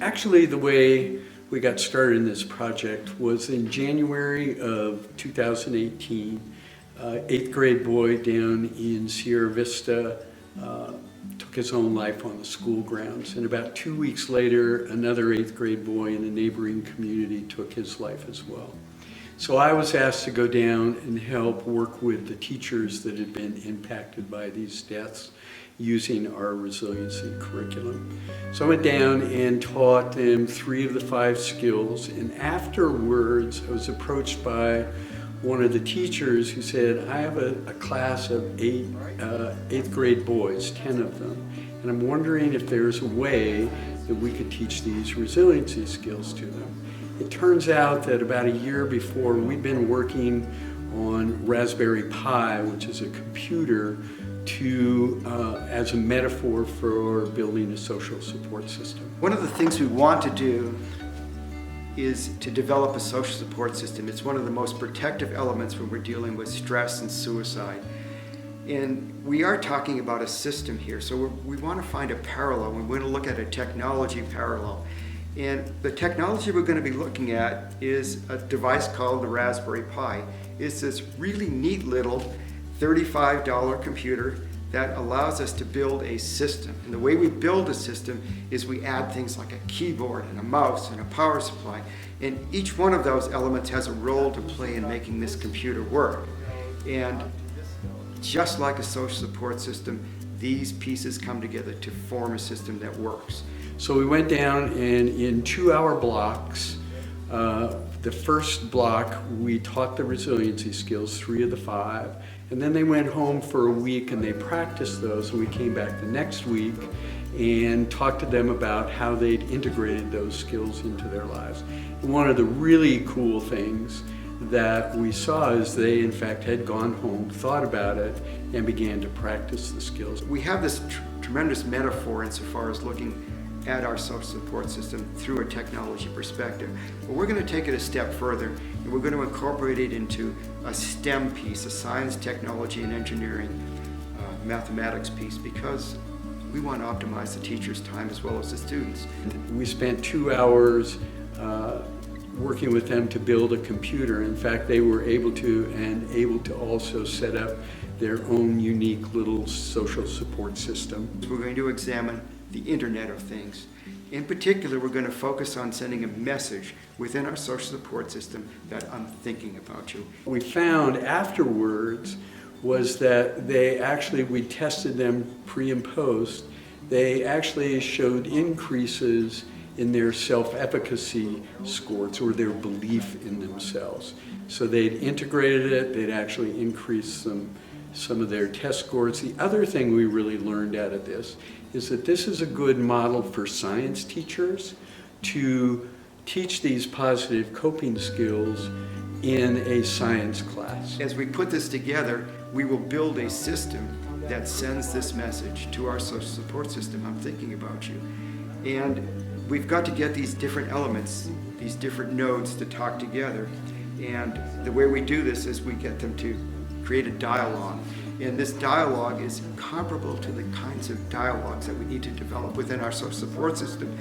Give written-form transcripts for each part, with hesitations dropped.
Actually, the way we got started in this project was in January of 2018. Eighth grade boy down in Sierra Vista took his own life on the school grounds. And about 2 weeks later, another eighth grade boy in a neighboring community took his life as well. So I was asked to go down and help work with the teachers that had been impacted by these deaths using our resiliency curriculum. So I went down and taught them 3 of the 5 skills, and afterwards I was approached by one of the teachers who said, I have a class of 8th grade boys, 10 of them, and I'm wondering if there's a way that we could teach these resiliency skills to them. It turns out that about a year before, we'd been working on Raspberry Pi, which is a computer, as a metaphor for building a social support system. One of the things we want to do is to develop a social support system. It's one of the most protective elements when we're dealing with stress and suicide. And we are talking about a system here, so we want to find a parallel. We want to look at a technology parallel. And the technology we're going to be looking at is a device called the Raspberry Pi. It's this really neat little $35 computer that allows us to build a system. And the way we build a system is we add things like a keyboard and a mouse and a power supply. And each one of those elements has a role to play in making this computer work. And just like a social support system, these pieces come together to form a system that works. So we went down and in 2-hour blocks, the first block we taught the resiliency skills, 3 of the 5, and then they went home for a week and they practiced those, and we came back the next week and talked to them about how they'd integrated those skills into their lives. And one of the really cool things that we saw is they in fact had gone home, thought about it, and began to practice the skills. We have this tremendous metaphor insofar as looking at our social support system through a technology perspective. But we're going to take it a step further, and we're going to incorporate it into a STEM piece, a science, technology, and engineering mathematics piece, because we want to optimize the teacher's time as well as the students. We spent 2 hours working with them to build a computer. In fact, they were able to also set up their own unique little social support system. We're going to examine the Internet of Things. In particular, we're going to focus on sending a message within our social support system that I'm thinking about you. What we found afterwards was that we tested them pre and post, they actually showed increases in their self-efficacy scores, or their belief in themselves. So they'd integrated it, they'd actually increased some of their test scores. The other thing we really learned out of this is that this is a good model for science teachers to teach these positive coping skills in a science class. As we put this together, we will build a system that sends this message to our social support system. I'm thinking about you. And we've got to get these different elements, these different nodes to talk together. And the way we do this is we get them to create a dialogue. And this dialogue is comparable to the kinds of dialogues that we need to develop within our social support system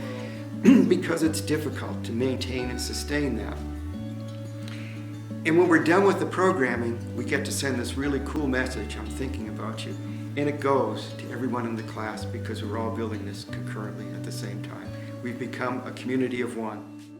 because it's difficult to maintain and sustain that. And when we're done with the programming, we get to send this really cool message, I'm thinking about you. And it goes to everyone in the class because we're all building this concurrently at the same time. We've become a community of one.